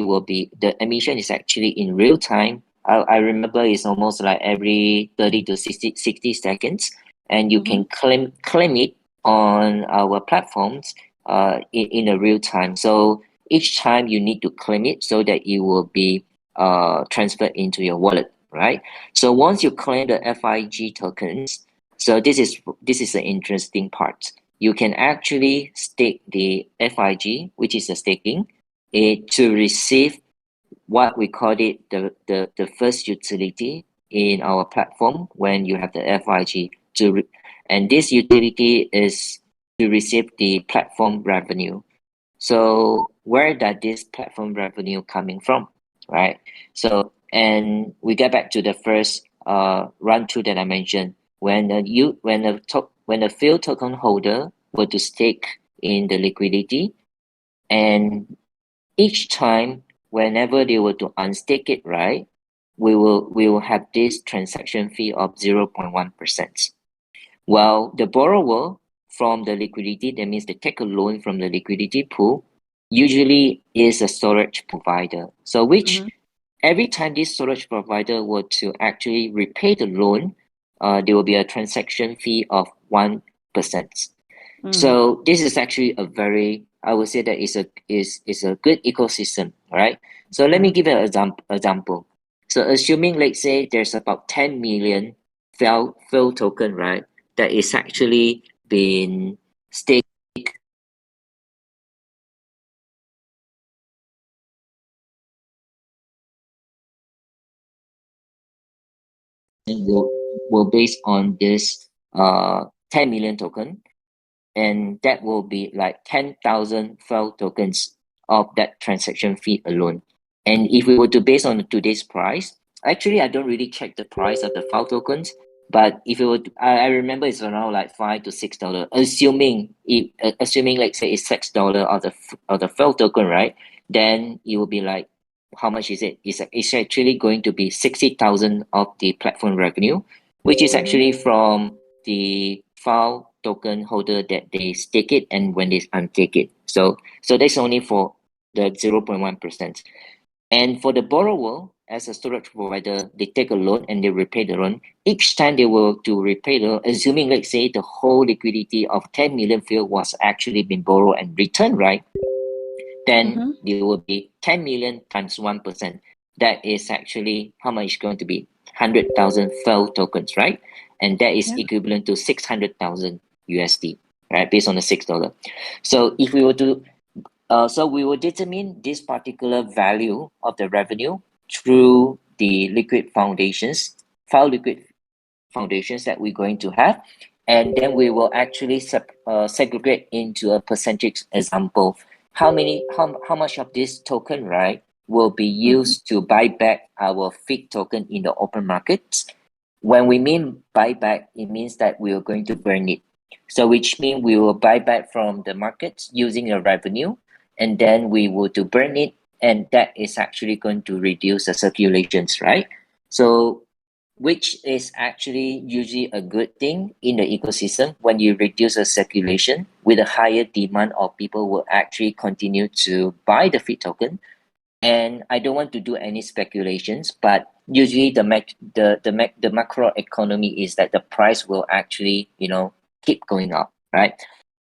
will be, the emission is actually in real time. I remember it's almost like every 30 to 60 seconds, and you can claim it on our platforms in a real time. So each time you need to claim it so that it will be transferred into your wallet, right? So once you claim the FIG tokens, so this is the interesting part. You can actually stake the FIG, which is the staking, to receive what we call it the first utility in our platform when you have the FIG and this utility is to receive the platform revenue. So where does this platform revenue coming from, right? So, and we get back to the first run through that I mentioned. When a field token holder were to stake in the liquidity, and each time whenever they were to unstake it, right, we will have this transaction fee of 0.1%. While the borrower from the liquidity, that means they take a loan from the liquidity pool, usually is a storage provider. So which every time this storage provider were to actually repay the loan, there will be a transaction fee of 1%. So this is actually a very, I would say that is a good ecosystem, right? So let me give an example. So assuming, let's say, there's about 10 million FIL token, right, that is actually been staked and will based on this 10 million token, and that will be like 10,000 FIL tokens of that transaction fee alone. And if we were to base on today's price, actually I don't really check the price of the FIL tokens, but if it were to, I remember it's around like $5 to $6, assuming let's say it's $6 of the FIL token, right? Then it will be like, how much is it? It's actually going to be 60,000 of the platform revenue, which is actually from the FIL token holder that they stake it and when they untake it. So that's only for the 0.1%. And for the borrower, as a storage provider, they take a loan and they repay the loan. Each time they will to repay the loan, assuming let's say the whole liquidity of 10 million field was actually been borrowed and returned, right? Then there will be 10 million times 1%. That is actually how much going to be 100,000 FIL tokens, right? And that is equivalent to 600,000 USD, right? Based on the $6. So if we were to so we will determine this particular value of the revenue through the liquid foundations, FILLiquid foundations that we're going to have. And then we will actually segregate into a percentage example. How much of this token, right, will be used to buy back our FIG token in the open markets? When we mean buyback, it means that we are going to burn it. So which means we will buy back from the markets using the revenue, and then we will to burn it, and that is actually going to reduce the circulations, right? So which is actually usually a good thing in the ecosystem. When you reduce the circulation with a higher demand, of people will actually continue to buy the FIG token. And I don't want to do any speculations, but usually the macro economy is that the price will actually, keep going up, right?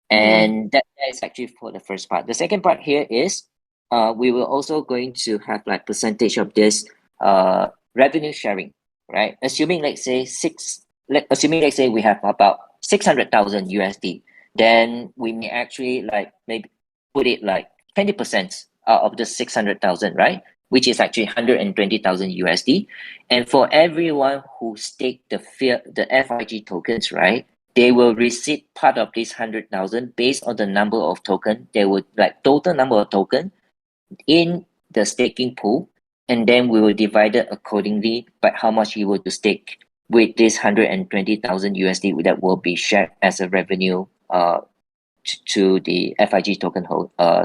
And that is actually for the first part. The second part here is we will also going to have like percentage of this revenue sharing, right? Assuming let's say we have about 600,000 USD, then we may actually like maybe put it like 20% out of the 600,000, right? Which is actually 120,000 USD. And for everyone who stake the FIG tokens, right, they will receive part of this 100,000 based on the number of token. They would like total number of token in the staking pool, and then we will divide it accordingly by how much you were to stake with this 120,000 USD that will be shared as a revenue to the FIG token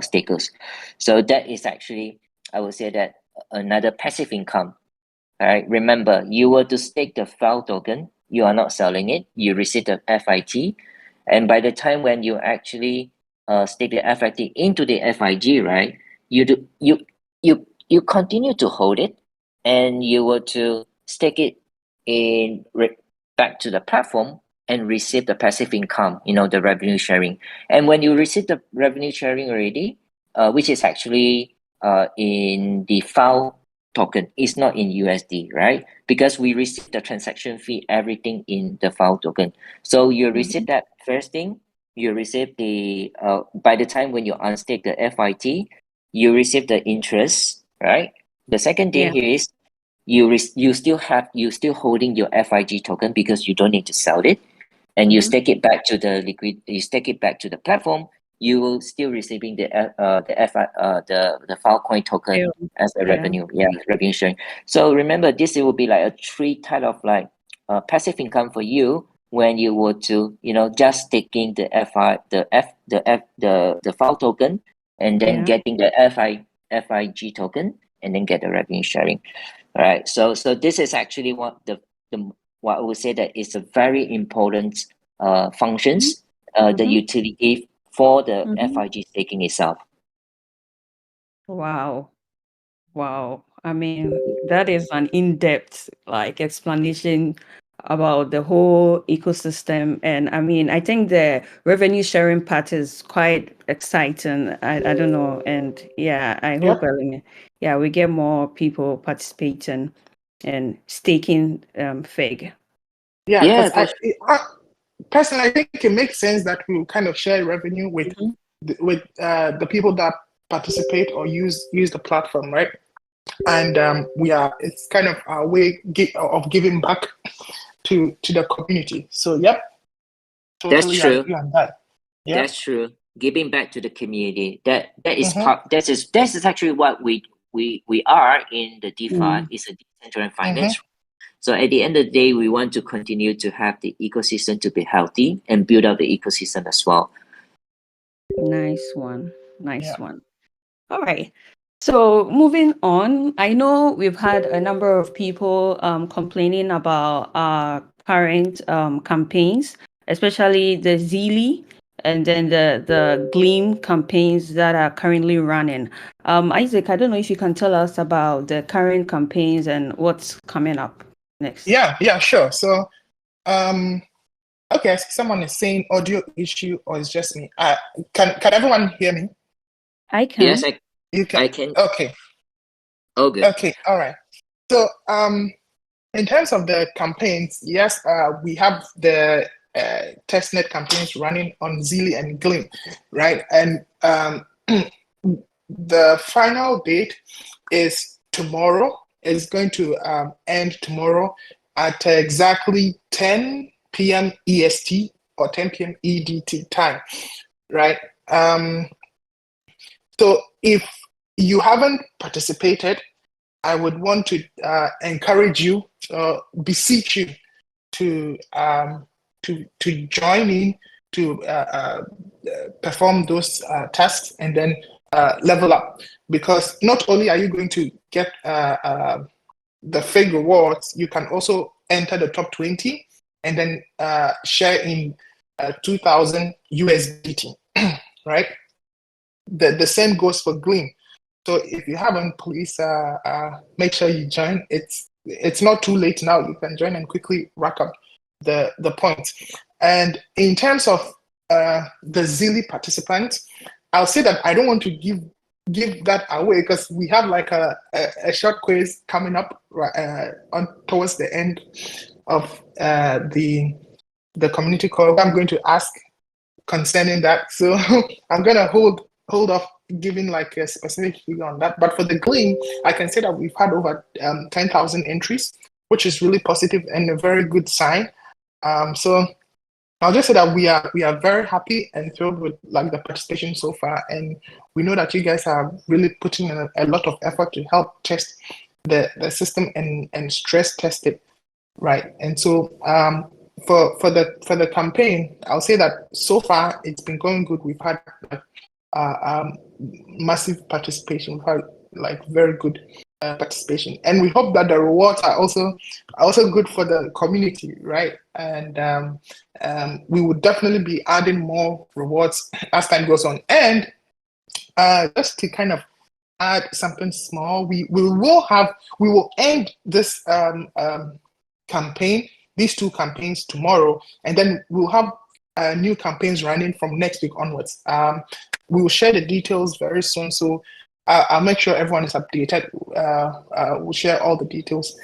stakers. So that is actually, I would say that another passive income. All right, remember, you were to stake the FIL token, you are not selling it, you receive the FIT, and by the time when you actually stake the FIT into the FIG, right, you you continue to hold it, and you were to stake it back to the platform and receive the passive income, the revenue sharing. And when you receive the revenue sharing already, which is actually in the file token, it's not in USD, right? Because we receive the transaction fee, everything in the file token. So you receive that first thing, you receive the by the time when you unstake the FIT, you receive the interest, right? The second thing Yeah. here is you still holding your FIG token because you don't need to sell it, and you stake it back to the platform. You will still receiving the Filecoin token Yeah. as a revenue, revenue sharing. So remember, this will be like a three type of like passive income for you when you were to just taking the file token, and then Yeah. getting the FIG token, and then get the revenue sharing. All right. So this is actually what I would say that is a very important functions, the utility for the FIG staking itself. Wow. Wow. I mean, that is an in-depth like explanation about the whole ecosystem. And I mean, I think the revenue sharing part is quite exciting. I don't know. And yeah, I hope we get more people participating and staking FIG. Yeah, Yeah, because personally, I think it makes sense that we will kind of share revenue with the people that participate or use the platform, right? And it's kind of our way of giving back to the community. So yep, that's totally true. agree on that. Yeah, That's true. Giving back to the community. That is Mhm. part. That is actually what we are in the DeFi. It's a decentralized finance. So at the end of the day, we want to continue to have the ecosystem to be healthy and build up the ecosystem as well. Nice one. Nice Yeah. one. All right. So moving on, I know we've had a number of people complaining about our current campaigns, especially the Zeely and then the Gleam campaigns that are currently running. Isaac, I don't know if you can tell us about the current campaigns and what's coming up next. Yeah, sure. So, okay, I see someone is saying audio issue, or it's just me. Can everyone hear me? I can. Yes, You can. I can. Okay. Oh, good. Okay. All right. So, in terms of the campaigns, yes, we have the testnet campaigns running on Zeely and Gleam, right? And the final date is tomorrow. It's going to end tomorrow at exactly 10 p.m. EST or 10 p.m. EDT time, right? So if you haven't participated, I would want to encourage you, beseech you to join in to perform those tasks and then level up. Because not only are you going to get the FIG rewards, you can also enter the top 20 and then share in 2,000 USDT, right? The same goes for Gleam. So if you haven't, please make sure you join. It's not too late now. You can join and quickly rack up the points. And in terms of the Zeely participants, I'll say that I don't want to give that away because we have like a short quiz coming up on towards the end of the community call. I'm going to ask concerning that. So I'm gonna hold off giving like a specific figure on that. But for the Gleam, I can say that we've had over 10,000 entries, which is really positive and a very good sign. So I'll just say that we are very happy and thrilled with like the participation so far, and we know that you guys are really putting in a lot of effort to help test the system and stress test it, right? And so for the campaign, I'll say that so far it's been going good. We've had massive participation. We've had like very good participation, and we hope that the rewards are also good for the community, right? And we would definitely be adding more rewards as time goes on. And just to kind of add something small. We will end this campaign, these two campaigns tomorrow, and then we'll have new campaigns running from next week onwards. We will share the details very soon, so I'll make sure everyone is updated. We'll share all the details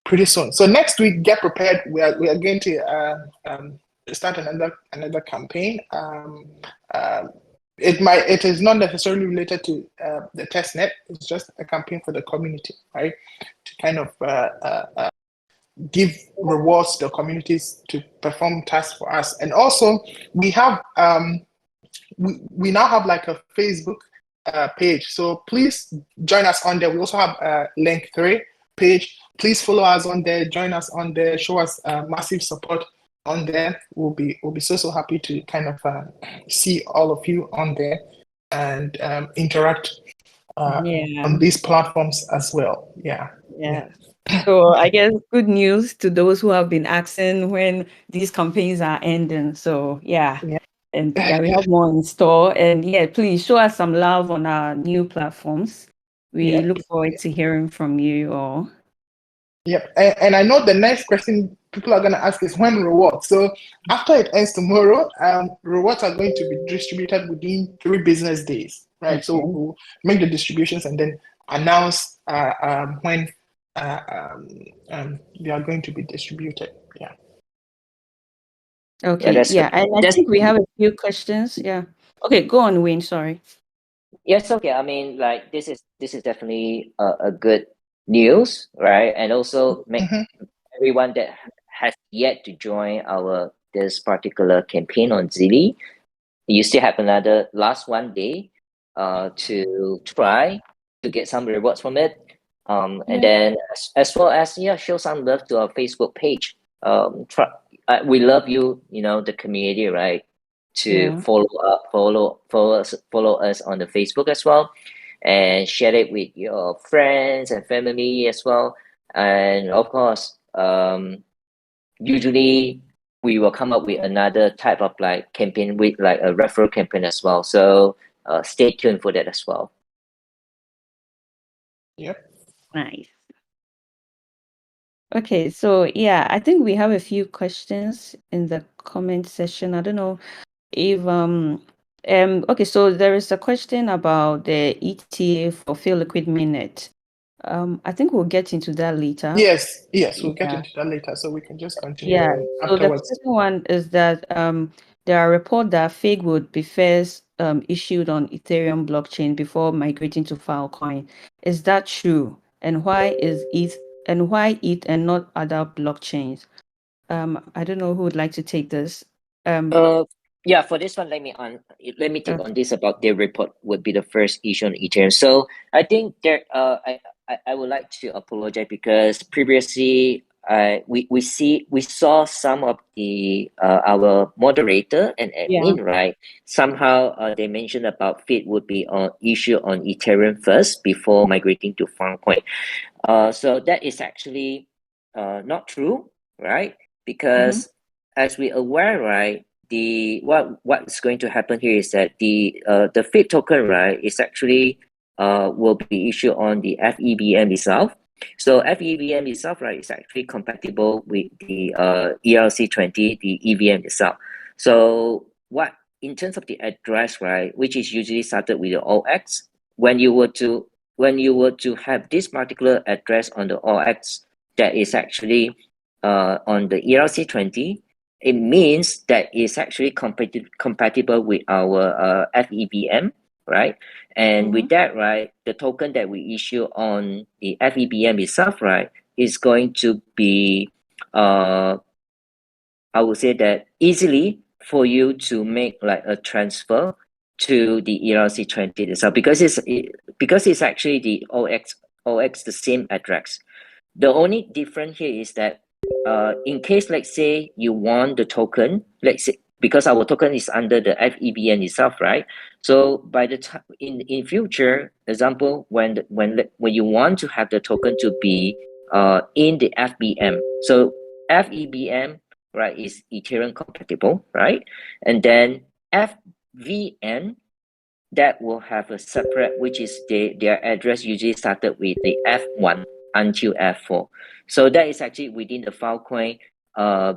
pretty soon. So next week, get prepared. We are going to start another campaign. It is not necessarily related to the testnet. It's just a campaign for the community, right? To kind of give rewards to the communities to perform tasks for us. And also we have we now have like a Facebook page. So please join us on there. We also have a Link3 page. Please follow us on there, join us on there, show us massive support on there. We'll be so happy to kind of see all of you on there and interact on these platforms as well. Yeah. So I guess good news to those who have been asking when these campaigns are ending. So and we have more in store. And please show us some love on our new platforms. We look forward to hearing from you all. Yep. And I know the next question people are going to ask is when rewards. So after it ends tomorrow, rewards are going to be distributed within 3 business days, right? Okay. So we'll make the distributions and then announce when they are going to be distributed. Yeah. Okay. And I think we have a few questions. Yeah. Okay, go on, Wayne. Sorry. Yes. Okay. I mean, like this is definitely a good news, right? And also make everyone that has yet to join this particular campaign on Zilli, you still have another last one day to try to get some rewards from it. And then as well as show some love to our Facebook page. We love you, the community, right? To follow us on the Facebook as well, and share it with your friends and family as well. And of course, usually we will come up with another type of like campaign with like a referral campaign as well. So stay tuned for that as well. Yep. Nice. Okay, so I think we have a few questions in the comment section. I don't know if okay, so there is a question about the ETA for FILLiquid mainnet. I think we'll get into that later. Yes, we'll get into that later, so we can just continue so afterwards. The second one is that there are reports that FIG would be first issued on Ethereum blockchain before migrating to Filecoin. Is that true? And why is ETH and not other blockchains? I don't know who would like to take this. For this one, let me take on this about their report would be the first issue on Ethereum. So I think there I would like to apologize because previously we saw some of the our moderator and admin, right? Somehow they mentioned about FIT would be issue on Ethereum first before migrating to Filecoin. So that is actually not true, right? Because as we aware, right, what's going to happen here is that the FIT token, right, is actually will be issued on the FEVM itself. So FEVM itself, right, is actually compatible with the ERC20, the EVM itself. So what in terms of the address, right, which is usually started with the OX, when you were to have this particular address on the OX that is actually on the ERC20, it means that it's actually compatible with our FEVM, right? And with that, right, the token that we issue on the FEVM itself, right, is going to be, I would say that easily for you to make like a transfer to the ERC20 itself because it's actually the OX the same address. The only difference here is that in case, let's say you want the token, let's say because our token is under the FEVM itself, right? So by the time in future, example, when you want to have the token to be in the FBM, so FEVM, right, is Ethereum compatible, right? And then FVM that will have a separate, which is their address usually started with the F1 until F4. So that is actually within the Filecoin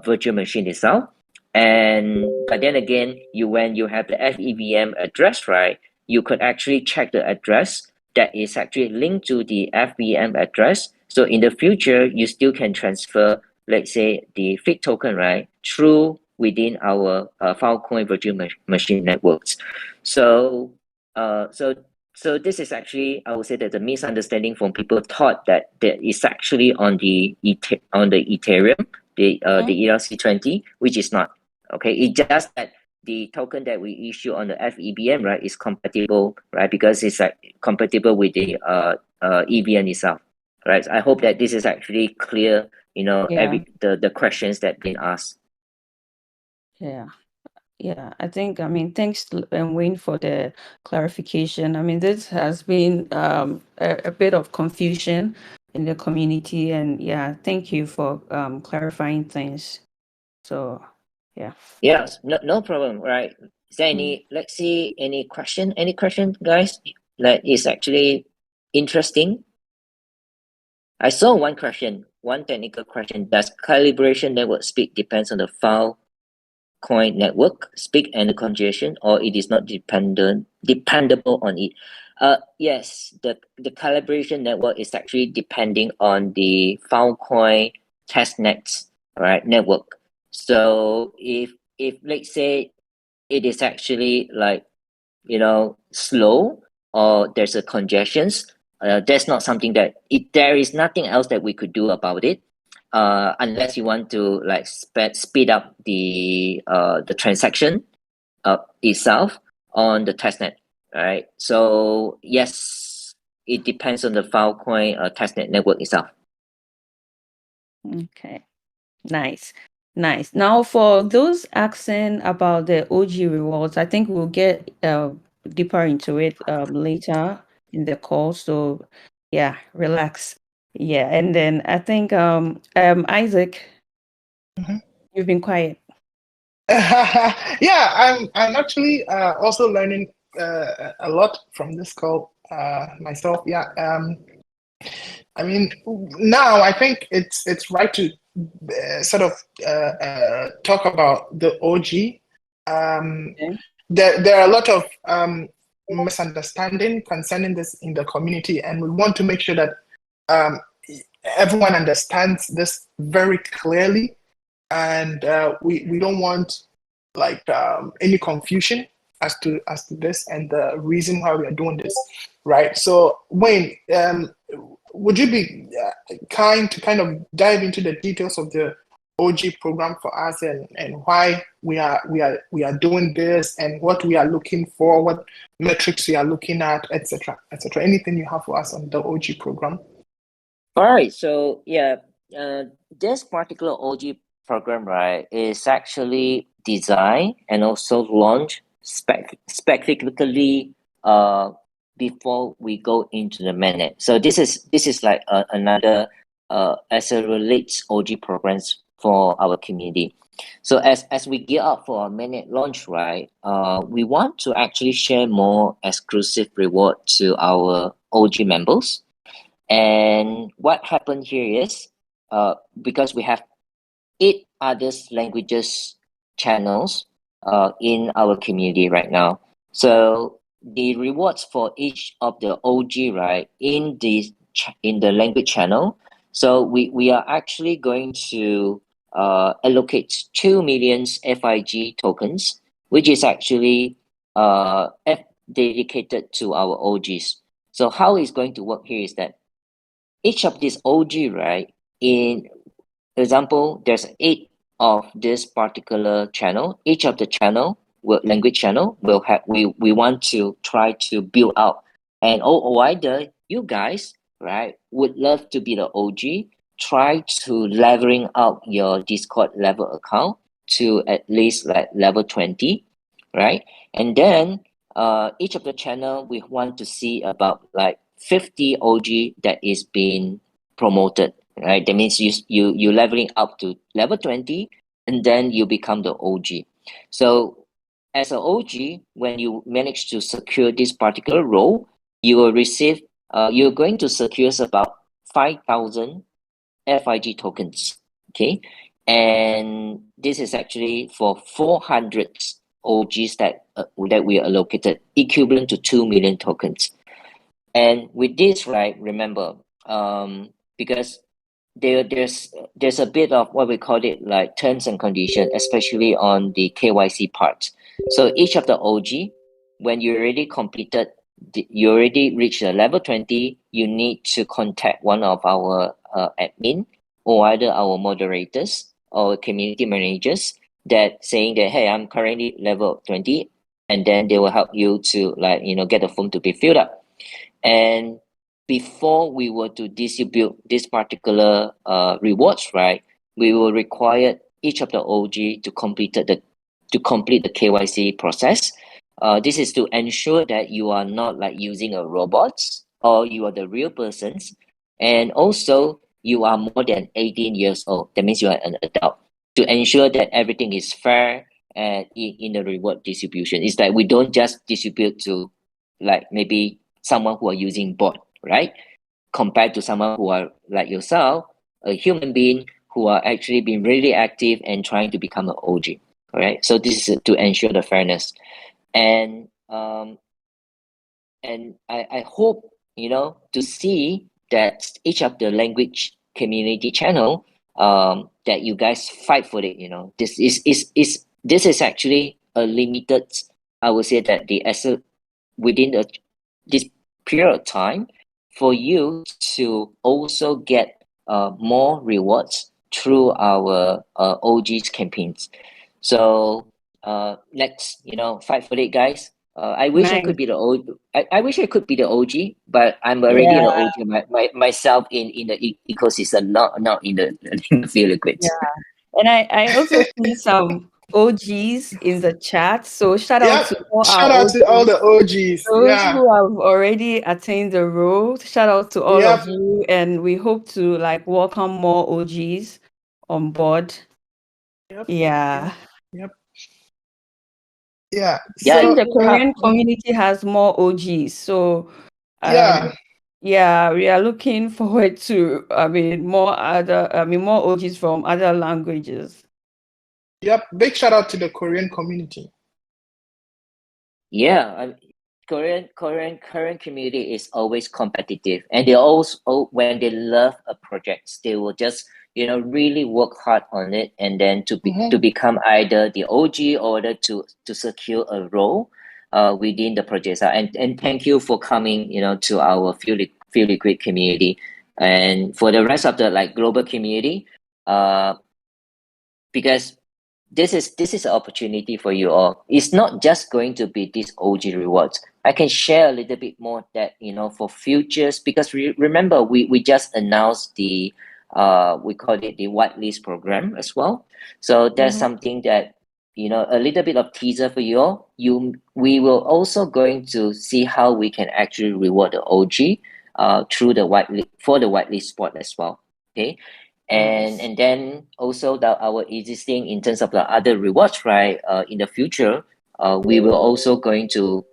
virtual machine itself. And but then again, when you have the FEVM address, right, you could actually check the address that is actually linked to the FVM address. So in the future, you still can transfer, let's say, the FIG token, right, through within our Filecoin virtual machine networks. So so this is actually, I would say that the misunderstanding from people thought that it's actually on the Ethereum, the ERC20, which is not. Okay, it's just that the token that we issue on the FEVM, right, is compatible, right, because it's like compatible with the EVM itself, right. I hope that this is actually clear, Yeah. the questions that been asked. Yeah. Yeah, I mean, thanks, Wayne, for the clarification. I mean, this has been a bit of confusion in the community, and yeah, thank you for clarifying things. So, yeah. Yes, no problem, right? Is there any, let's see, any question, guys? That is actually interesting. I saw one question, one technical question. Does calibration network speed depends on the file coin network speed and the congestion, or it is not dependable on it? Yes, the calibration network is actually depending on the Filecoin testnet, right, network. So if let's say it is actually like, slow, or there's a congestions, that's not something that there is nothing else that we could do about it, unless you want to like speed up the transaction itself on the testnet, right? So yes, it depends on the Filecoin testnet network itself. Okay. Nice. Nice. Now, for those asking about the OG rewards, I think we'll get deeper into it later in the call. So, yeah, relax. Yeah, and then I think Isaac, you've been quiet. Yeah, I'm actually also learning a lot from this call myself. Yeah, I mean, now I think it's right to sort of talk about the OG. Okay. There are a lot of misunderstanding concerning this in the community, and we want to make sure that everyone understands this very clearly, and we don't want like any confusion as to this and the reason why we are doing this, right? So Wayne, would you be kind to kind of dive into the details of the OG program for us, and why we are doing this, and what we are looking for, what metrics we are looking at, etc., etc. Anything you have for us on the OG program? All right, so yeah, this particular OG program, right, is actually designed and also launched specifically before we go into the mainnet. So this is like another as it relates OG programs for our community. So as we gear up for our mainnet launch, right, we want to actually share more exclusive reward to our OG members. And what happened here is, because we have 8 other languages channels in our community right now. So the rewards for each of the OG, right, in the language channel. So we are actually going to allocate 2 million FIG tokens, which is actually dedicated to our OGs. So how it's going to work here is that each of these OG, right, in example, there's 8 of this particular channel. Each of the language channel will have, we want to try to build out. And either you guys, right, would love to be the OG, try to leveling out your Discord level account to at least like level 20, right? And then each of the channel we want to see about like 50 OG that is being promoted, right? That means you leveling up to level 20, and then you become the OG. So as an OG, when you manage to secure this particular role, you will receive, you're going to secure about 5,000 FIG tokens. Okay. And this is actually for 400 OGs that we allocated, equivalent to 2 million tokens. And with this, right, remember, because there's a bit of what we call it like terms and conditions, especially on the KYC part. So each of the OG, when you already completed, you already reached the level 20, you need to contact one of our admin or either our moderators or community managers that saying that, hey, I'm currently level 20, and then they will help you to get the form to be filled up. And before we were to distribute this particular rewards, right, we will require each of the OG to complete the KYC process. This is to ensure that you are not like using a robot, or you are the real persons, and also you are more than 18 years old. That means you are an adult. To ensure that everything is fair and in the reward distribution, it's that we don't just distribute to like maybe someone who are using bot, right? Compared to someone who are like yourself, a human being who are actually being really active and trying to become an OG. All right. So this is to ensure the fairness. And I hope, to see that each of the language community channel, that you guys fight for it. This is actually a limited, I would say that the asset within this period of time for you to also get more rewards through our OG's campaigns. So let's fight for it, guys. I wish I Nice. could be the OG. I wish I could be the OG, but I'm already Yeah. the OG myself in the ecosystem, not in the in the FILLiquid. Yeah. And I also see some OGs in the chat. So shout out Yep. to all our Shout out to all OGs. the OGs. Those Yeah. who have already attained the role, shout out to all Yep. of you, and we hope to welcome more OGs on board. Yep. Yeah. Yep. Yeah. Yeah, I think the So Korean community has more OGs. So yeah. yeah, we are looking forward to more OGs from other languages. Yep. Big shout out to the Korean community. yeah. Korean community is always competitive, and they also, when they love a project, they will just really work hard on it, and then to become either the OG or to secure a role within the project. And thank you for coming to our FILLiquid community, and for the rest of the global community, because this is an opportunity for you all. It's not just going to be these OG rewards. I can share a little bit more that for futures, because remember we just announced the we call it the Whitelist Program as well. So that's something that a little bit of teaser for you all. We will also going to see how we can actually reward the OG through the whitelist spot as well. Okay. And then also our existing in terms of the other rewards, right? In the future, we will also going to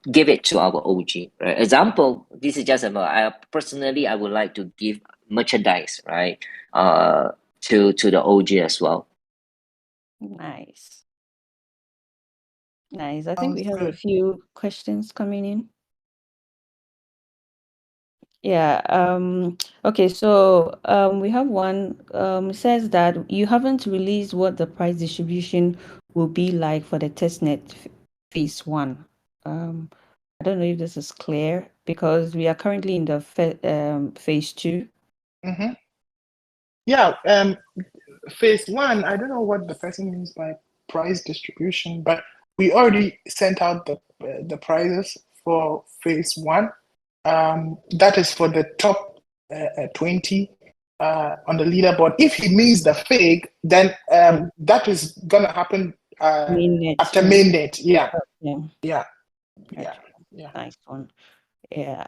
give it to our OG. Right? Example, this is just I personally I would like to give merchandise, right? To the OG as well. Nice. I think we Sounds have a good. few questions coming in. Yeah. Okay. So we have one. Says that you haven't released what the price distribution will be like for the testnet phase 1. I don't know if this is clear because we are currently in the phase 2. Yeah. Phase 1. I don't know what the person means by price distribution, but we already sent out the prizes for phase 1. That is for the top 20 on the leaderboard. If he means the fake, then that is gonna happen Mainnet. after mainnet. Yeah. Yeah. Yeah. Okay. Yeah. Nice one. Yeah.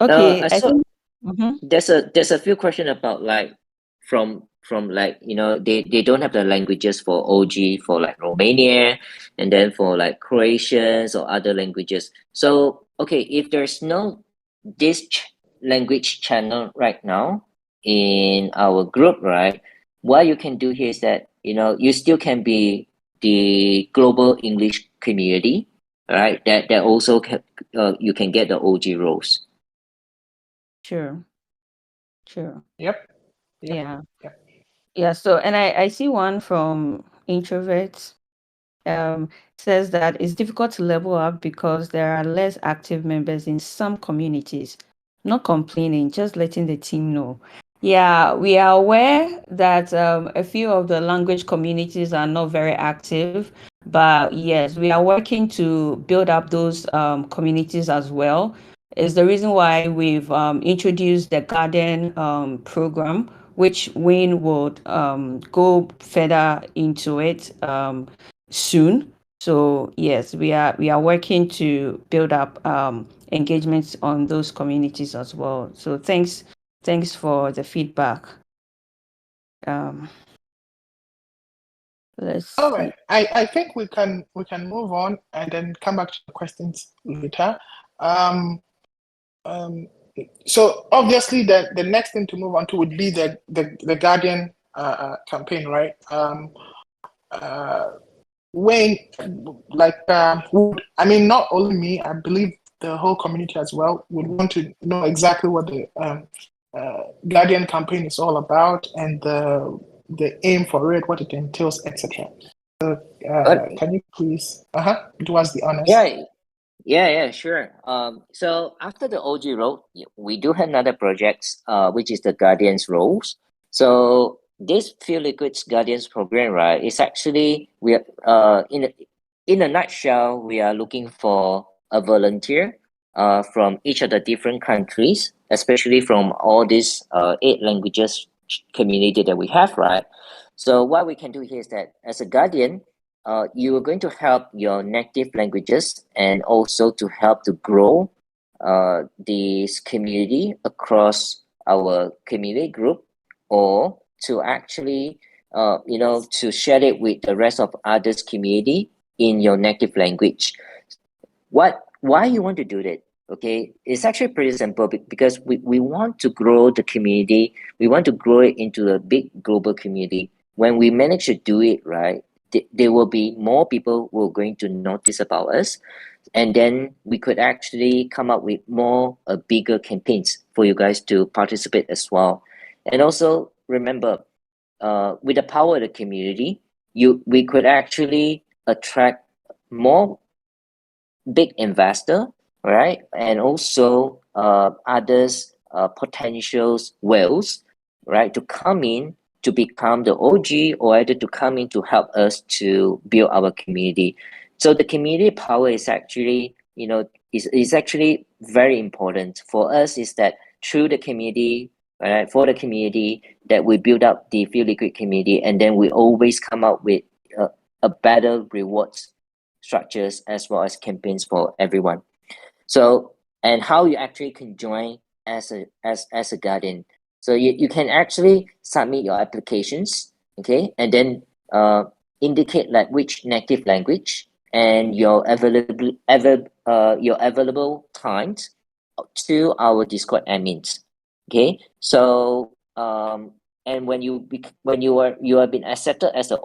Okay. I I saw think. there's a few questions about from like, you know, they don't have the languages for OG for like Romania, and then for like Croatians or other languages. So okay, if there's no this language channel right now in our group, right, what you can do here is that, you know, you still can be the global English community, right? That also can, you can get the OG roles. Sure. Sure. Yep. Yeah. Yep. Yeah. So, and I see one from introverts. Says that it's difficult to level up because there are less active members in some communities. Not complaining, just letting the team know. Yeah, we are aware that a few of the language communities are not very active, but yes, we are working to build up those communities as well. Is the reason why we've introduced the Garden program, which Wayne would go further into it soon. So yes, we are working to build up engagements on those communities as well. So thanks for the feedback. Um, let's All see. right. I think we can move on and then come back to the questions later. So obviously the next thing to move on to would be the Guardian campaign, right? Wayne, like, I mean, not only me, I believe the whole community as well would want to know exactly what the Guardian campaign is all about and the aim for it, what it entails, etc. So, But can you please do us the honors? yeah, sure. So after the OG role, we do have another projects, which is the Guardians roles. So this FILLiquid's Guardians program, right, is actually we are in a nutshell, we are looking for a volunteer from each of the different countries, especially from all these 8 languages community that we have, right? So what we can do here is that as a guardian, you are going to help your native languages and also to help to grow this community across our community group, or to actually you know, to share it with the rest of others community in your native language. Why you want to do that? Okay, it's actually pretty simple, because we want to grow the community. We want to grow it into a big global community. When we manage to do it right, there will be more people who are going to notice about us, and then we could actually come up with more bigger campaigns for you guys to participate as well. And also remember, with the power of the community, we could actually attract more big investor, right? And also others potential whales, right, to come in to become the OG, or either to come in to help us to build our community. So the community power is actually, you know, is actually very important for us. Is that through the community, right, for the community, that we build up the FILLiquid community, and then we always come up with a better rewards structures as well as campaigns for everyone. So, and how you actually can join as a guardian. So you can actually submit your applications, okay, and then indicate like which native language and your available times to our Discord admins. Okay, so and when you have been accepted as a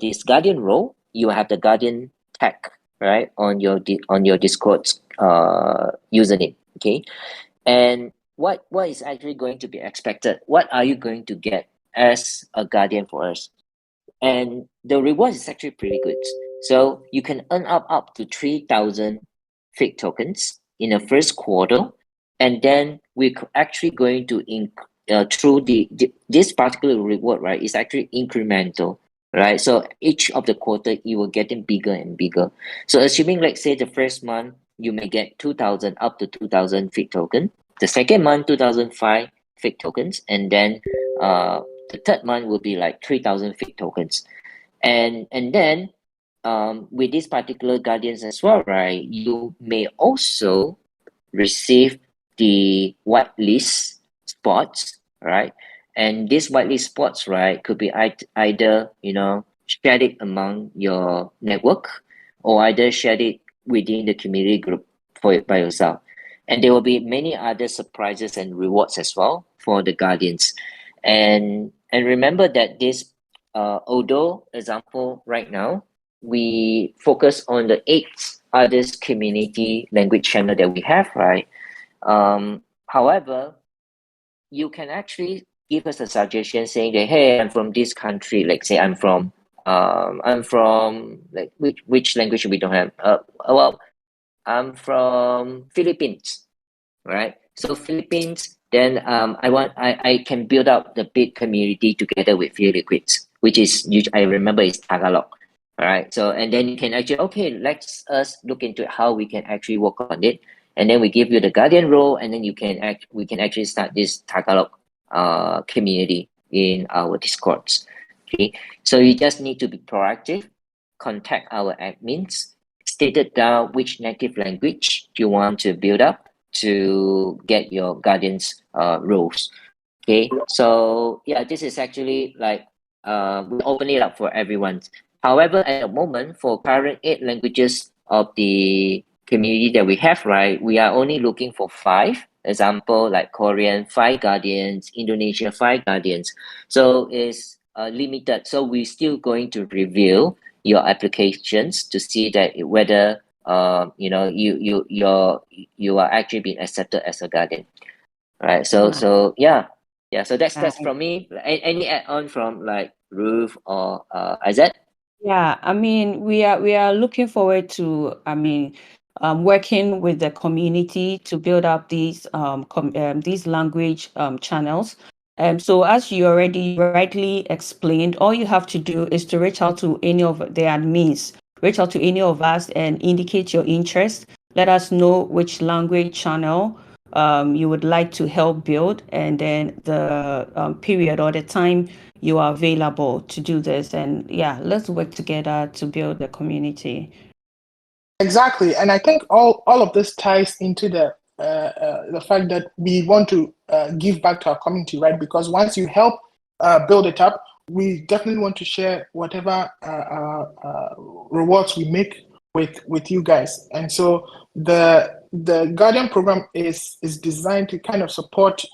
this guardian role, you have the guardian tag, right, on your Discord's username. Okay, and what is actually going to be expected? What are you going to get as a guardian for us? And the reward is actually pretty good. So you can earn up to 3,000 fake tokens in the first quarter, and then we're actually going to through this particular reward, right, is actually incremental, right? So each of the quarter it will getting bigger and bigger. So assuming, let's say, the first month you may get 2,000 up to 2,000 fake token, the second month 2,005 fake tokens, and then the third month will be like 3,000 fake tokens. And then with these particular guardians as well, right, you may also receive the whitelist spots, right? And these whitelist spots, right, could be either, shared it among your network, or either shared it within the community group by yourself. And there will be many other surprises and rewards as well for the guardians. And remember that this, although example right now, we focus on the 8 others community language channel that we have, right? However, you can actually give us a suggestion saying that, hey, I'm from this country. Like say I'm from like which language we don't have. Well, I'm from Philippines, right? So Philippines, then I can build up the big community together with FILLiquid, which is I remember is Tagalog. All right. So and then you can actually, okay, let's us look into how we can actually work on it. And then we give you the guardian role, and then we can actually start this Tagalog community in our Discords. Okay. So you just need to be proactive, contact our admins, stated down which native language you want to build up to get your guardians roles. Okay, so yeah, this is actually like we open it up for everyone. However, at the moment, for current 8 languages of the community that we have, right, we are only looking for 5. Example, like Korean, 5 guardians, Indonesia, 5 guardians. So it's limited. So we're still going to review your applications to see that whether you are actually being accepted as a guardian. Right. So yeah. So that's from me. Any add on from like Ruth or Isaac? Yeah, I mean, we are looking forward to, working with the community to build up these language channels. So as you already rightly explained, all you have to do is to reach out to any of the admins, reach out to any of us and indicate your interest. Let us know which language channel you would like to help build, and then the period or the time you are available to do this. And yeah, let's work together to build the community. Exactly, and I think all of this ties into the fact that we want to give back to our community, right? Because once you help build it up, we definitely want to share whatever rewards we make with you guys. And so the Guardian program is designed to kind of support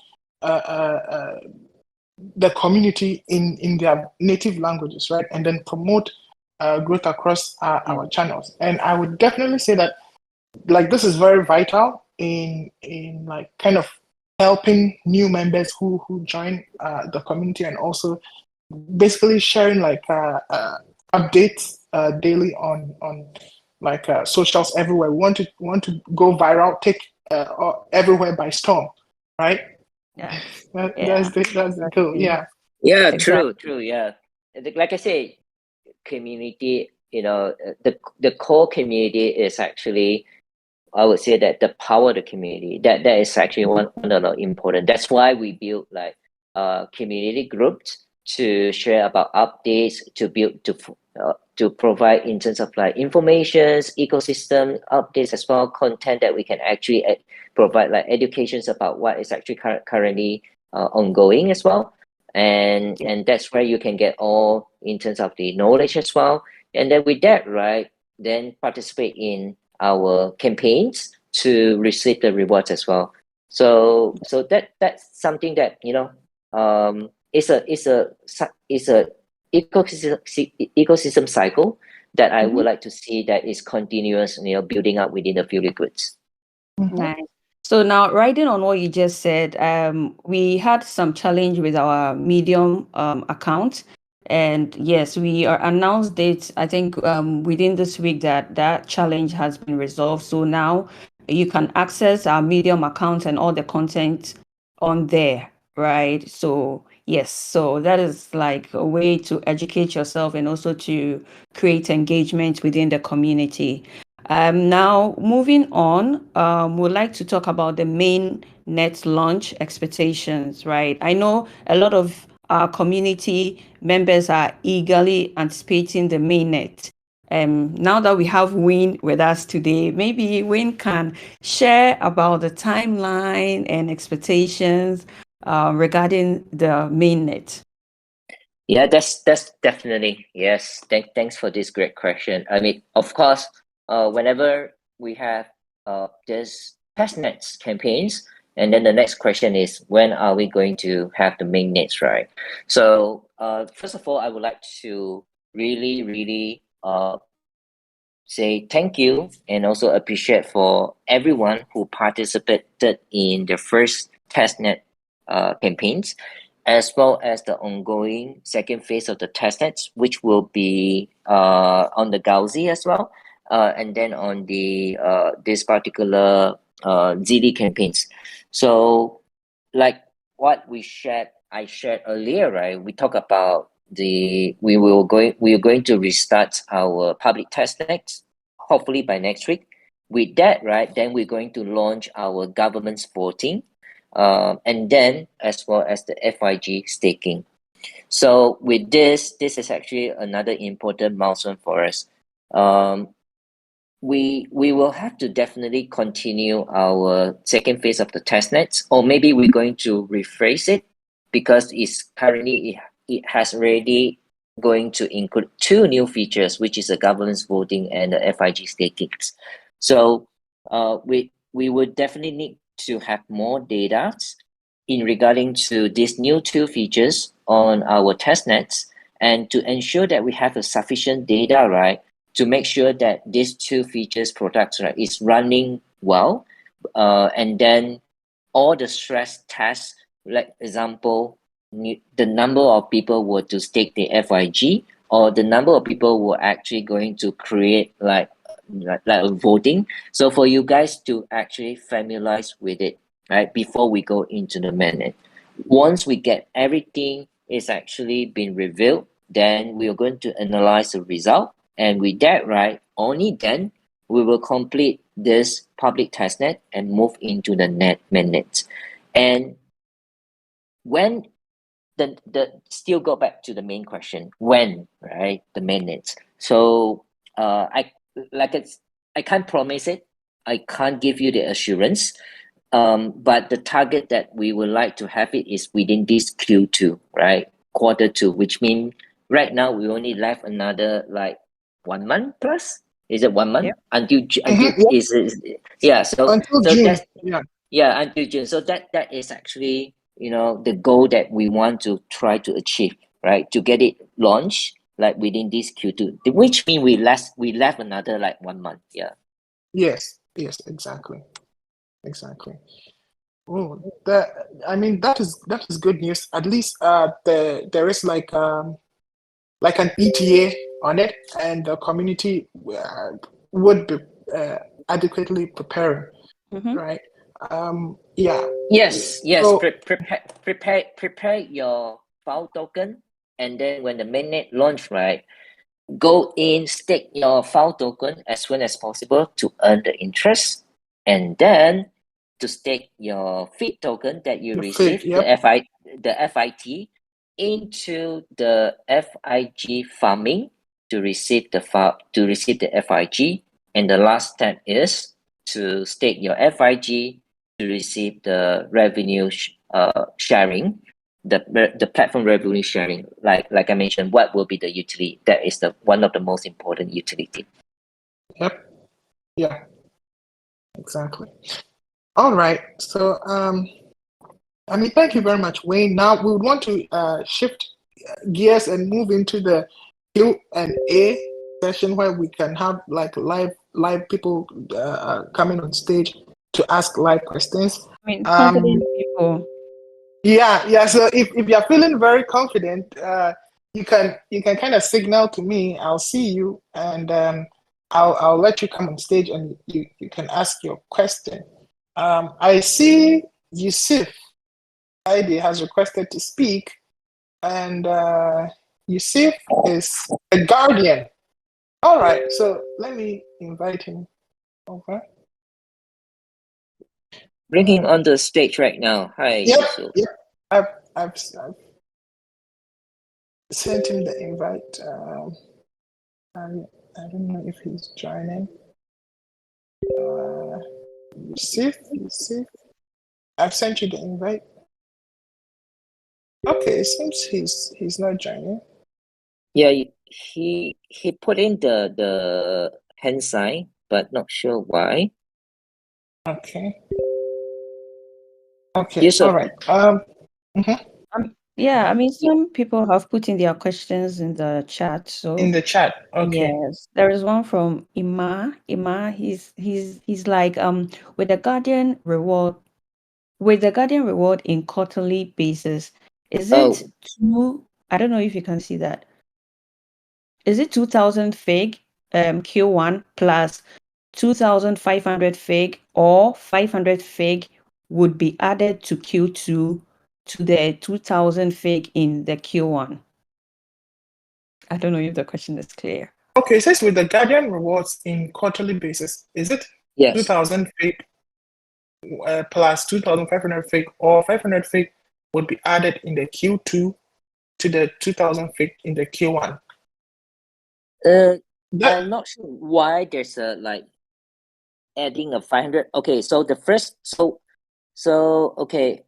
the community in their native languages, right? And then promote growth across our channels. And I would definitely say that like this is very vital in like kind of helping new members who join the community, and also basically sharing like updates daily on like socials everywhere. We want to go viral, take everywhere by storm, right? Yeah. That's the goal. Yeah. Yeah, Exactly. true. Yeah, like I say, community. The core community is actually, I would say that the power of the community, that is actually one of the important. That's why we build like community groups to share about updates, to build to provide in terms of like informations, ecosystem updates as well, content that we can actually provide like educations about what is actually currently ongoing as well. And that's where you can get all in terms of the knowledge as well. And then with that, right, then participate in our campaigns to receive the rewards as well. So that's something that is a ecosystem cycle that I would like to see that is continuous, building up within the FILLiquid. Nice. So now, riding on what you just said, we had some challenge with our Medium account, and yes, we are announced it. I think within this week that challenge has been resolved. So now you can access our Medium account and all the content on there, right? So yes, so that is like a way to educate yourself and also to create engagement within the community. Now, moving on, we'd like to talk about the main net launch expectations, right? I know a lot of our community members are eagerly anticipating the main net. Now that we have Win with us today, maybe Win can share about the timeline and expectations regarding the mainnet? Yeah, that's definitely yes. Thanks for this great question. I mean, of course, whenever we have this testnets campaigns, and then the next question is when are we going to have the mainnets, right? So, first of all, I would like to really say thank you and also appreciate for everyone who participated in the first testnet campaigns, as well as the ongoing second phase of the testnets, which will be on the Gauzy as well, and then on the this particular ZD campaigns. So, like what I shared earlier, right? We talk about we are going to restart our public testnet hopefully by next week. With that, right, then we're going to launch our government's voting, and then as well as the FIG staking. So with this is actually another important milestone for us. Um, we will have to definitely continue our second phase of the testnets, or maybe we're going to rephrase it because it's currently it has already going to include two new features, which is the governance voting and the FIG staking. So we would definitely need to have more data in regarding to these new two features on our testnets, and to ensure that we have a sufficient data, right, to make sure that these two features products, right, is running well, and then all the stress tests, like example, the number of people were to stake the FIG, or the number of people were actually going to create like a voting. So for you guys to actually familiarize with it, right, before we go into the mainnet. Once we get everything is actually been revealed, then we are going to analyze the result, and with that, right, only then we will complete this public testnet and move into the mainnet. And when the still go back to the main question, when, right, the mainnet. So I like it's I can't promise it. I can't give you the assurance. But the target that we would like to have it is within this Q2, right? Quarter two, which means right now we only left another like 1 month plus. Is it 1 month Yep. until Yep. yeah? So Until so June. that's Yeah. yeah, until June. So that is actually the goal that we want to try to achieve, right? To get it launched like within this Q2, which means we left another like 1 month. Yeah. Yes. Yes. Exactly. Exactly. Oh, that I mean that is good news. At least there is like an ETA on it, and the community would be adequately preparing, Mm-hmm. right? Yeah. Yes. So Prepare your file token, and then when the mainnet launch, right, go in, stake your file token as soon as possible to earn the interest, and then to stake your feed token that you the fig. receive, the Yep. FIT, into the FIG farming to receive the FIG, and the last step is to stake your FIG to receive the revenue sharing, the platform revenue sharing. Like I mentioned, what will be the utility? That is the one of the most important utility. Yep. Yeah. Exactly. All right. So I mean, thank you very much, Wayne. Now we would want to shift gears and move into the Q&A session where we can have like live people coming on stage to ask live questions. I mean, Um, confident people. yeah. So if you're feeling very confident, you can kind of signal to me. I'll see you, and I'll let you come on stage, and you can ask your question. I see Yusuf ID has requested to speak, and Yusuf is a guardian. All right, so let me invite him over. Bring him on the stage right now. Hi, Yep, Yusuf. yep. I've sent him the invite. I don't know if he's joining. Yusuf, I've sent you the invite. Okay, it seems he's not joining. Yeah, he put in the hand sign, but not sure why. Okay. Okay. Yes, All sir. right. Yeah, I mean, some people have put in their questions in the chat. So In the chat. Okay. yes, there is one from Ima. Ima, he's like with the Guardian reward in quarterly basis, is it Oh, two? I don't know if you can see that. Is it 2000 fig Q1 plus 2500 fig, or 500 fig would be added to Q2 to the 2000 fig in the Q1? I don't know if the question is clear. Okay, it says with the Guardian rewards in quarterly basis, is it yes. 2000 fig plus 2500 fig, or 500 fig would be added in the Q2 to the 2000 fig in the Q1? I'm That, not sure why there's a like adding a 500. Okay, so the first okay,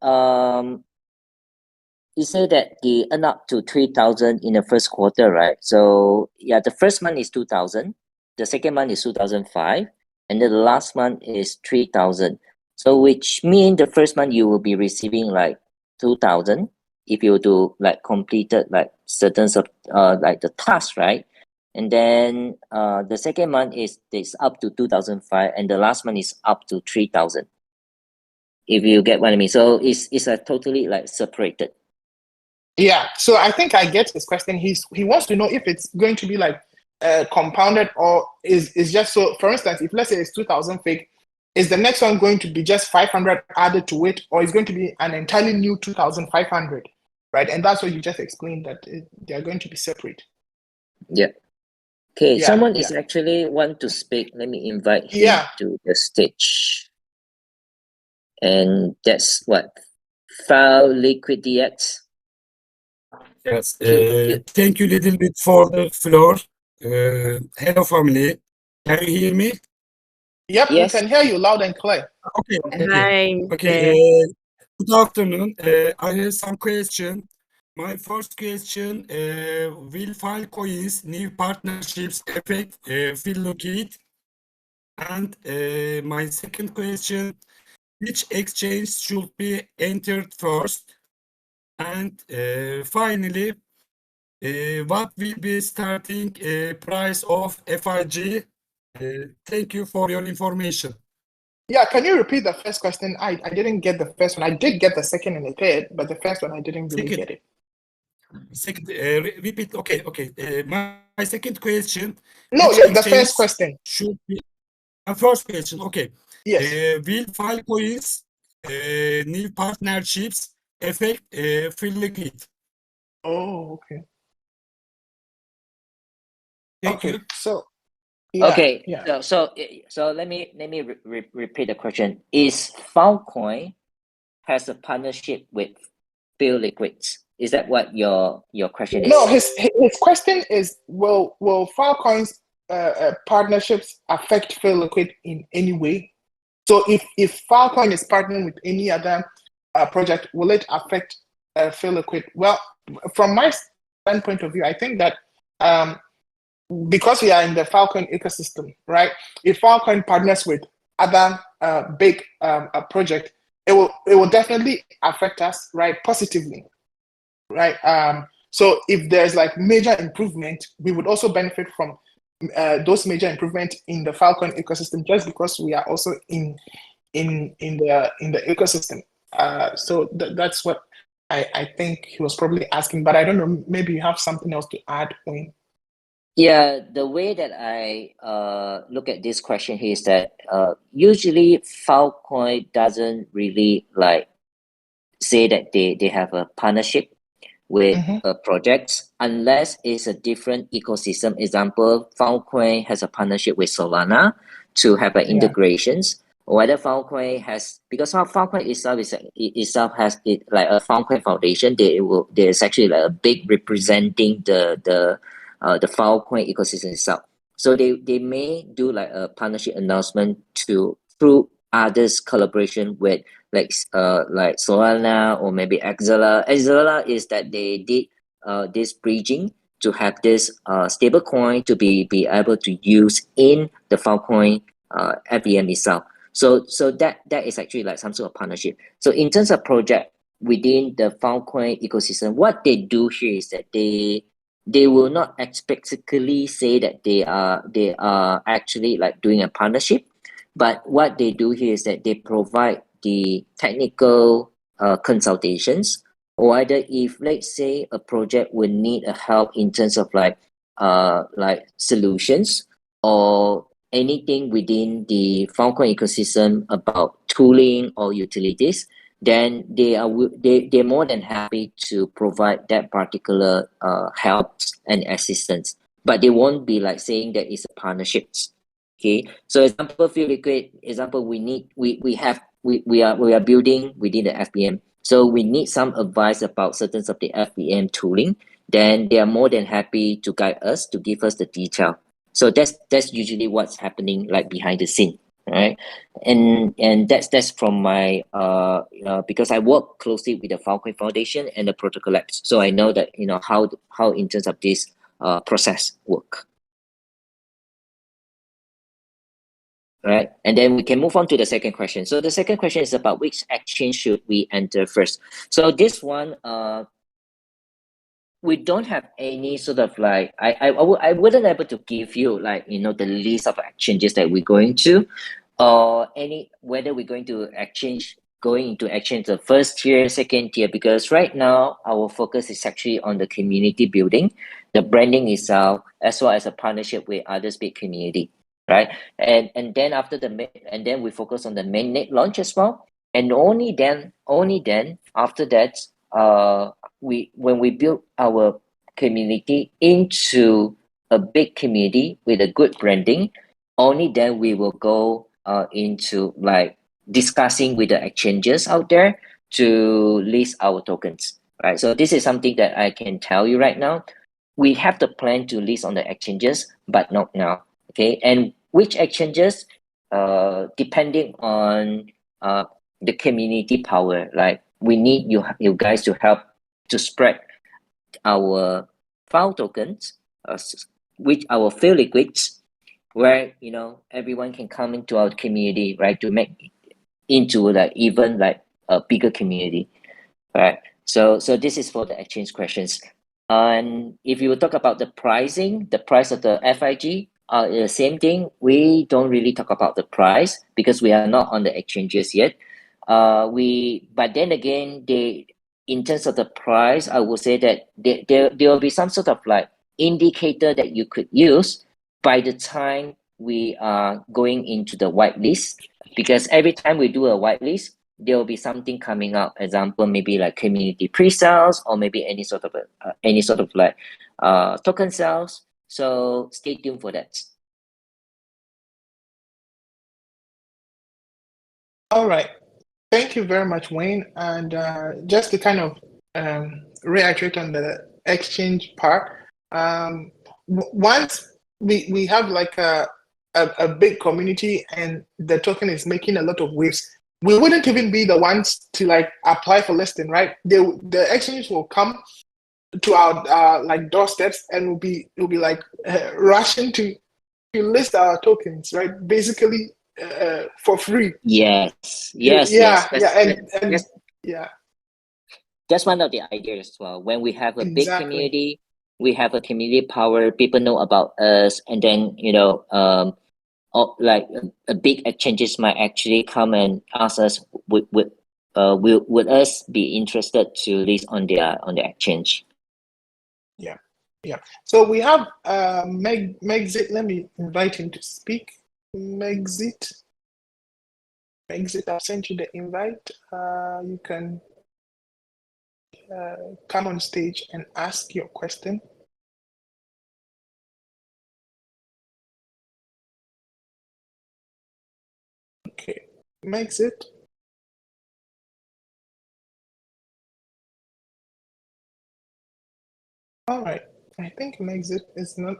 you say that they earn up to 3,000 in the first quarter, right? So yeah, the first month is 2,000, the second month is 2,005, and then the last month is 3,000. So which means the first month you will be receiving like 2,000 if you do like completed like certain like the task, right? And then the second month is up to 2,005, and the last month is up to 3,000. If you get what I mean. So it's a totally like separated. yeah, so I think I get his question. He wants to know if it's going to be like compounded, or is just, so for instance, if let's say it's 2000 fig, is the next one going to be just 500 added to it, or is going to be an entirely new 2500, right? And that's what you just explained, that they're going to be separate. Yeah. Okay, Yeah, someone yeah. is actually want to speak. Let me invite him Yeah. to the stage. And that's what? FILLiquid DX. Yes, You- thank you a little bit for the floor. Hello, family. Can you hear me? Yep, Yes. we can hear you loud and clear. Okay, Hi, okay. Good afternoon. I have some question. My first question, will FileCoin's new partnerships affect FILLiquid? And my second question, which exchange should be entered first? And finally, what will be starting price of FIG? Thank you for your information. Yeah, can you repeat the first question? I didn't get the first one. I did get the second and the third, but the first one I didn't really get it. Second, repeat. Okay, okay. My second question. No, Which the first question. should be? First question. Okay. Yes. Will FileCoin's new partnerships affect FILLiquid? Oh, okay. Thank you. So, yeah, okay. yeah. So let me repeat the question. Is Filecoin has a partnership with FILLiquid? Is that what your question is? No, his question is, will Filecoin's partnerships affect FILLiquid in any way? So if Filecoin is partnering with any other project, will it affect FILLiquid? Well, from my standpoint of view, I think that because we are in the Filecoin ecosystem, right? If Filecoin partners with other big project, it will definitely affect us, right, positively, right? So if there's like major improvement, we would also benefit from those major improvements in the Filecoin ecosystem, just because we are also in the ecosystem. So that's what I think he was probably asking, but I don't know. Maybe you have something else to add, Wayne. Yeah, the way that I look at this question here is that usually Filecoin doesn't really like say that they have a partnership with projects unless it's a different ecosystem. Example, Filecoin has a partnership with Solana to have integrations. Whether Filecoin has, because Filecoin itself has it like a Filecoin Foundation, there's actually like a big representing the Filecoin ecosystem itself. So they may do like a partnership announcement through others collaboration with like Solana or maybe Axela. Axela is that they did this bridging to have this stable coin to be able to use in the Filecoin FEM itself. So that is actually like some sort of partnership. So in terms of project within the Filecoin ecosystem, what they do here is that they will not explicitly say that they are actually like doing a partnership, but what they do here is that they provide the technical consultations, or either if let's say a project would need a help in terms of like solutions or anything within the Filecoin ecosystem about tooling or utilities, then they're more than happy to provide that particular help and assistance. But they won't be like saying that it's a partnership. Okay, so example FILLiquid, example we are building within the FPM. So we need some advice about certain of the FPM tooling. Then they are more than happy to guide us to give us the detail. So that's usually what's happening like behind the scene, right? And that's from my because I work closely with the Filecoin Foundation and the Protocol Labs, so I know that how in terms of this process work. Right, and then we can move on to the second question. So the second question is about which exchange should we enter first. So this one, we don't have any sort of like I wouldn't able to give you like the list of exchanges that we're going to, or any whether we're going to going into exchange the first tier, second tier, because right now our focus is actually on the community building, the branding itself, as well as a partnership with others big community, right? And then after and then we focus on the mainnet launch as well, and only then after that when we build our community into a big community with a good branding, only then we will go into like discussing with the exchanges out there to list our tokens, right? So this is something that I can tell you right now. We have the plan to list on the exchanges, but not now. Okay, and which exchanges? Depending on the community power. Like we need you guys to help to spread our file tokens, which our FILLiquids, where everyone can come into our community, right, to make into like even like a bigger community, right? So this is for the exchange questions. And if you talk about the pricing, the price of the FIG, the same thing. We don't really talk about the price because we are not on the exchanges yet. But then again, in terms of the price, I would say that there will be some sort of like indicator that you could use by the time we are going into the whitelist, because every time we do a whitelist, there will be something coming up. Example, maybe like community pre-sales, or maybe any sort of like token sales. So stay tuned for that. All right. Thank you very much, Wayne. And just to kind of reiterate on the exchange part, once we have like a big community and the token is making a lot of waves, we wouldn't even be the ones to like apply for listing, right? The exchange will come to our like doorsteps and we'll be like rushing to list our tokens, right? Basically for free. Yes. Yeah, Yes. yeah. That's one of the ideas as well. When we have a big Exactly. community, we have a community power. People know about us, and then like a big exchanges might actually come and ask us, would us be interested to list on their exchange? Yeah. So we have Megxit. Let me invite him to speak. Megxit, I've sent you the invite. You can come on stage and ask your question. Okay, Megxit. All right. I think Megxit is not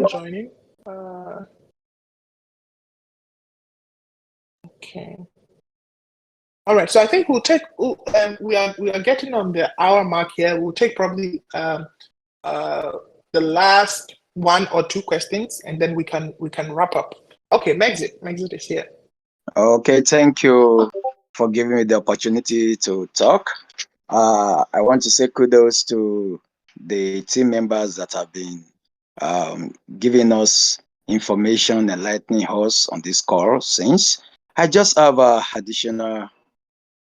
joining. Okay. All right. So I think we'll take. We are getting on the hour mark here. We'll take probably the last one or two questions, and then we can wrap up. Okay, Megxit is here. Okay, thank you for giving me the opportunity to talk. I want to say kudos to the team members that have been giving us information, enlightening us on this call since. I just have additional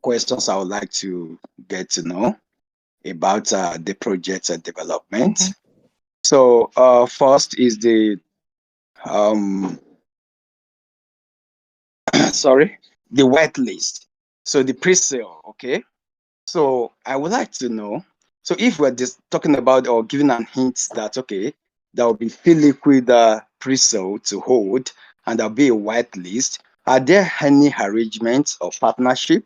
questions I would like to get to know about the project development. Mhm. So first is the sorry, the whitelist. So the pre-sale, okay. So I would like to know. So if we're just talking about or giving an hint that okay, there will be FILLiquid pre-sale to hold, and there'll be a whitelist. Are there any arrangements or partnership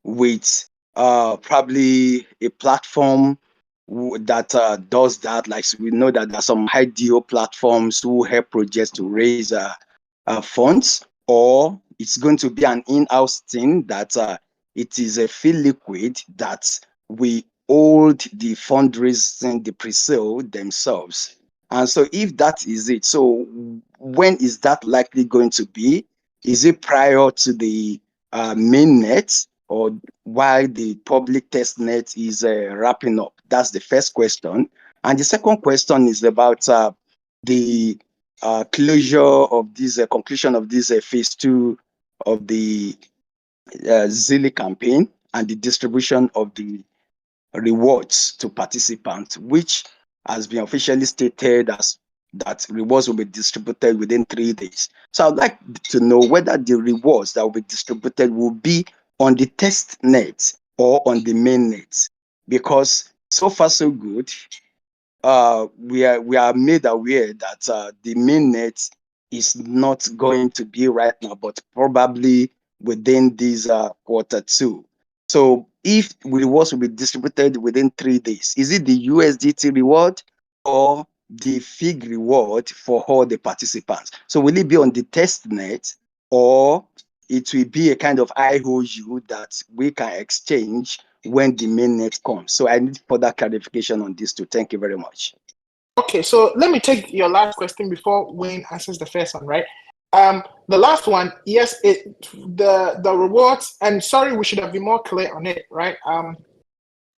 with probably a platform that does that? Like so we know that there are some IDO platforms who help projects to raise funds, or it's going to be an in-house thing that it is a FILLiquid that we hold the fundraising, the pre-sale themselves. And so if that is it, so when is that likely going to be? Is it prior to the mainnet, or while the public testnet is wrapping up? That's the first question. And the second question is about the closure of this conclusion of this phase 2 of the Zilli campaign and the distribution of the rewards to participants, which has been officially stated as that rewards will be distributed within 3 days. So I'd like to know whether the rewards that will be distributed will be on the test net or on the main net, because so far so good. We are made aware that the main net is not going to be right now, but probably within this Q2. So if rewards will be distributed within 3 days, is it the USDT reward or the FIG reward for all the participants? So will it be on the test net, or it will be a kind of IOU that we can exchange when the main net comes? So I need further clarification on this too. Thank you very much. Okay, so let me take your last question before Wayne answers the first one, right? The last one, yes, the rewards, and sorry, we should have been more clear on it, right?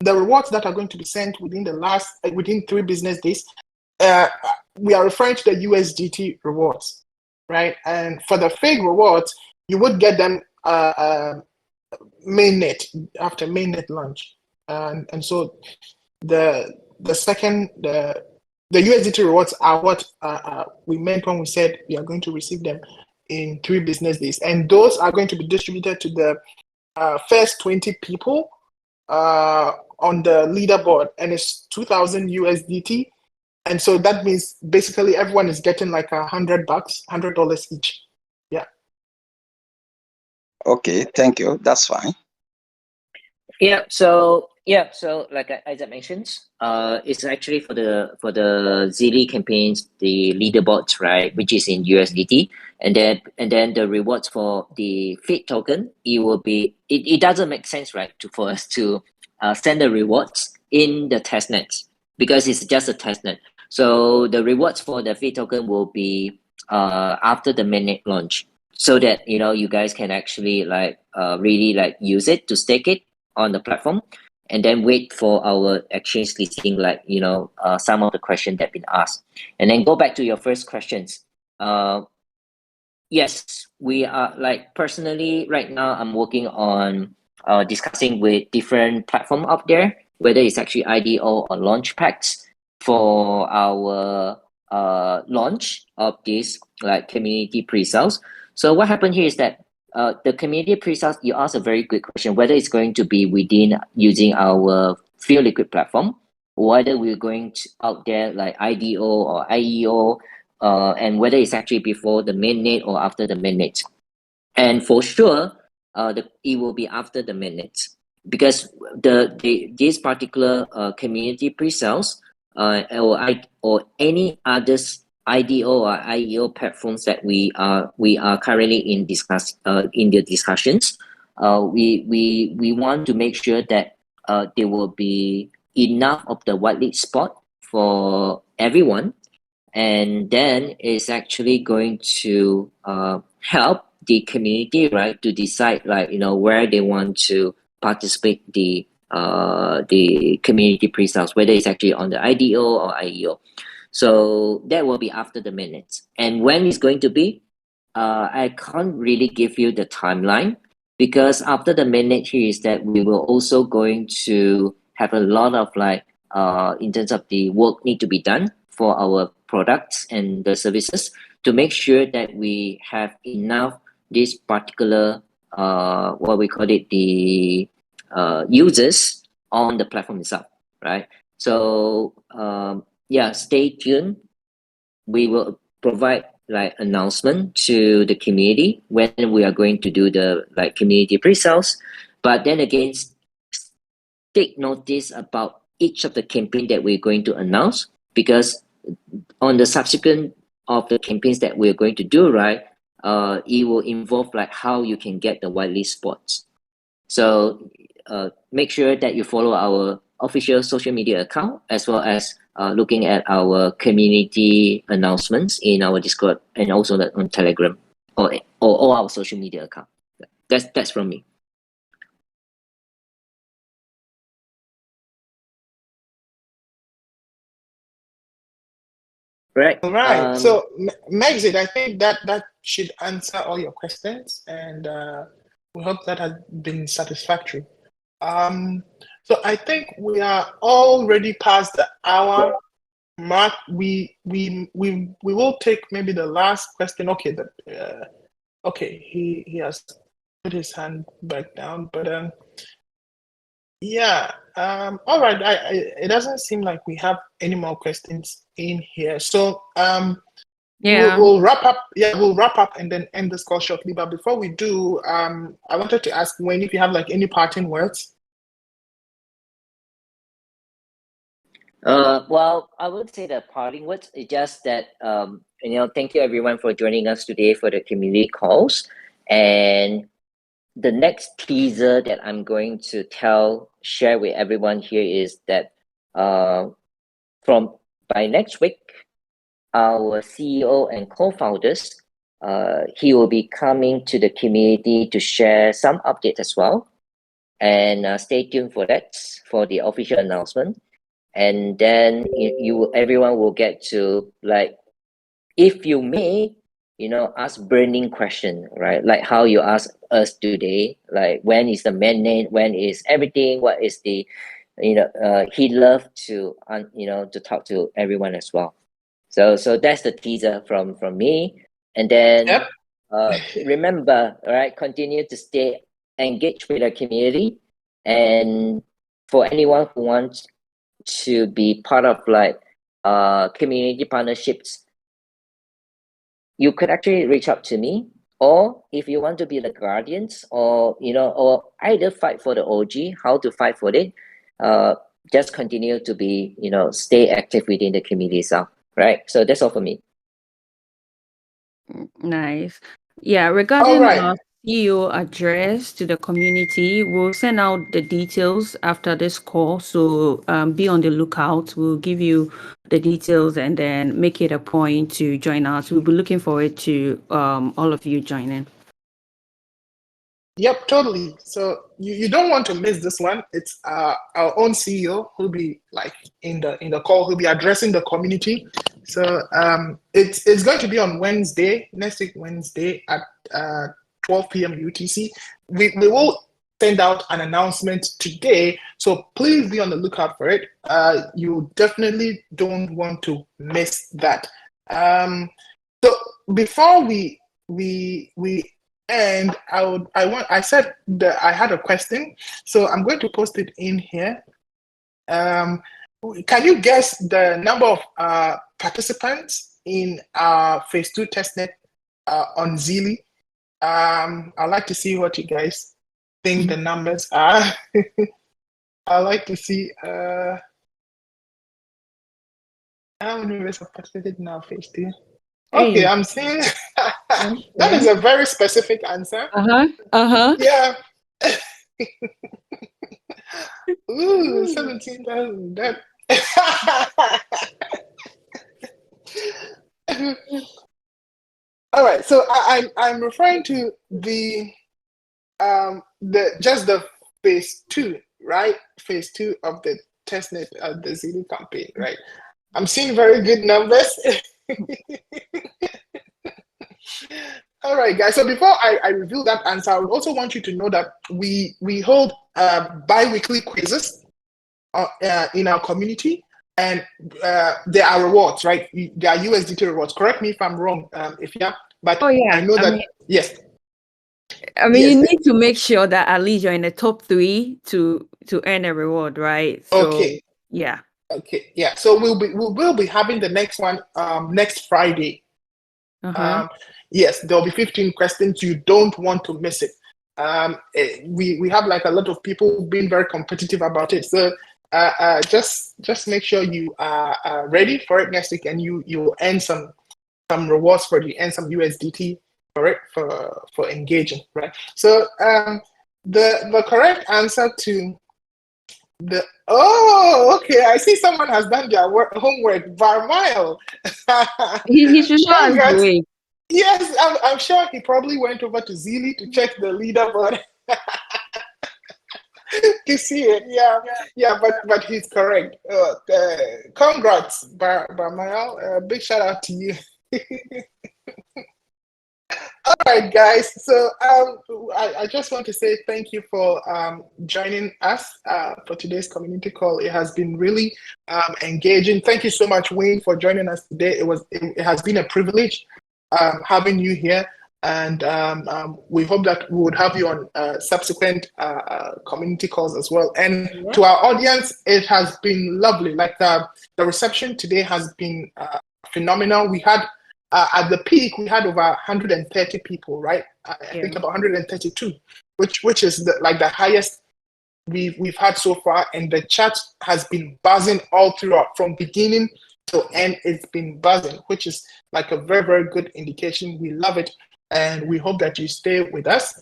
The rewards that are going to be sent within 3 business days, we are referring to the USDT rewards, right? And for the FIG rewards, you would get them mainnet after mainnet launch, and so the USDT rewards are what we meant when we said we are going to receive them in 3 business days, and those are going to be distributed to the first 20 people on the leaderboard, and it's 2,000 USDT, and so that means basically everyone is getting like $100 each. Yeah. Okay, thank you. That's fine. So like Isaac mentions, it's actually for the Zilli campaigns, the leaderboards, right, which is in USDT, and then the rewards for the FIG token, it will be it doesn't make sense, right, for us to send the rewards in the testnet because it's just a testnet. So the rewards for the FIG token will be after the mainnet launch, so that you guys can actually really use it to stake it on the platform, and then wait for our exchange listing, some of the questions that have been asked. And then go back to your first questions. Yes, we are, personally right now I'm working on discussing with different platform out there, whether it's actually IDO or launch packs for our launch of this community pre-sales. So what happened here is that the community pre-sales, you asked a very good question, whether it's going to be within using our FILLiquid platform, whether we're going out there like IDO or IEO, and whether it's actually before the mainnet or after the mainnet. And for sure, it will be after the mainnet, because this particular community pre-sales or any others IDO or IEO platforms that we are currently in the discussions. We want to make sure that there will be enough of the whitelist spot for everyone, and then it's actually going to help the community, right, to decide, like, where they want to participate the community pre-sales, whether it's actually on the IDO or IEO. So that will be after the minutes. And when it's going to be, I can't really give you the timeline, because after the minute here is that we will also going to have a lot of, like, in terms of the work need to be done for our products and the services, to make sure that we have enough this particular what we call it, the users on the platform itself, right? So yeah, stay tuned. We will provide, like, announcement to the community when we are going to do the, like, community pre-sales. But then again, take notice about each of the campaign that we're going to announce, because on the subsequent of the campaigns that we're going to do, right, it will involve, like, how you can get the whitelist spots. So make sure that you follow our official social media account, as well as looking at our community announcements in our Discord, and also on Telegram, or our social media account. That's from me. Right. All right. So, Megzit, I think that should answer all your questions, and we hope that has been satisfactory. So I think we are already past the hour mark. We will take maybe the last question. Okay, okay, he has put his hand back down, but yeah. All right. It doesn't seem like we have any more questions in here. So Yeah. we'll wrap up. Yeah, we'll wrap up and then end this call shortly. But before we do, I wanted to ask Wayne if you have, like, any parting words. Well, I would say the parting words is just that, thank you everyone for joining us today for the community calls. And the next teaser that I'm going to share with everyone here is that by next week, our CEO and co-founders, he will be coming to the community to share some updates as well. And stay tuned for that, for the official announcement. And then everyone will get to, like, if you may, ask burning question, right? Like how you ask us today, like, when is the mandate, when is everything, what is the, he'd love to to talk to everyone as well. So that's the teaser from me. And then Yep. remember, right, continue to stay engaged with the community. And for anyone who wants to be part of, like, community partnerships, you could actually reach out to me. Or if you want to be the guardians, or or either fight for the OG, how to fight for it, just continue to be, stay active within the community itself, right? So that's all for me. Nice. Yeah, All regarding right. CEO address to the community, we'll send out the details after this call. So be on the lookout. We'll give you the details and then make it a point to join us. We'll be looking forward to all of you joining. Yep, totally. So you don't want to miss this one. It's our own CEO who'll be, like, in the call. Who'll be addressing the community. So it's going to be on Wednesday, next week Wednesday at 12 p.m. UTC. We will send out an announcement today, so please be on the lookout for it. You definitely don't want to miss that. So before we and I said that I had a question, so I'm going to post it in here. Can you guess the number of participants in phase 2 testnet on Zealy? I'd like to see what you guys think the numbers are. I'd like to see How many members have participated in our phase 2? Hey. Okay, I'm seeing that Okay. is a very specific answer. Yeah. Ooh, 17,000. That. All right, so I'm referring to the just the phase 2, right? Phase 2 of the testnet the ZD campaign, right? I'm seeing very good numbers. All right, guys. So before I reveal that answer, I would also want you to know that we hold bi-weekly quizzes in our community, and there are rewards, right? There are USDT rewards. Correct me if I'm wrong, but I know that yes. I mean, you need to make sure that at least you're in the top 3 to earn a reward, right? So, okay. Yeah. Okay. Yeah. So we will be having the next one next Friday. Yes, there'll be 15 questions. You don't want to miss it. We have like a lot of people being very competitive about it. So just make sure you are ready for it next week, and you earn some rewards for it. You earn some USDT for it for engaging, right? So the correct answer to okay, I see someone has done their homework by mile. He should show us the way. Yes, I'm sure he probably went over to Zili to check the leaderboard to see it. Yeah, but he's correct. Congrats, Barmael. Big shout out to you. All right, guys. So I just want to say thank you for joining us for today's community call. It has been really engaging. Thank you so much, Wayne, for joining us today. It has been a privilege having you here, and we hope that we would have you on subsequent community calls as well. And to our audience, it has been lovely. Like the reception today has been phenomenal. We had at the peak, we had over 130 people, right? I think about 132, which is the highest we've had so far, and the chat has been buzzing all throughout from beginning to end. It's been buzzing, which is like a very, very good indication. We love it, and we hope that you stay with us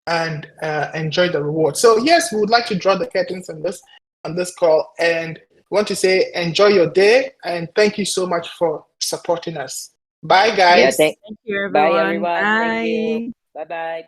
and enjoy the reward. So yes, we would like to draw the curtains on this call, and we want to say enjoy your day, and thank you so much for supporting us. Bye, guys. Yeah, Thank you, everyone. bye, everyone. Bye. Thank you. Bye-bye.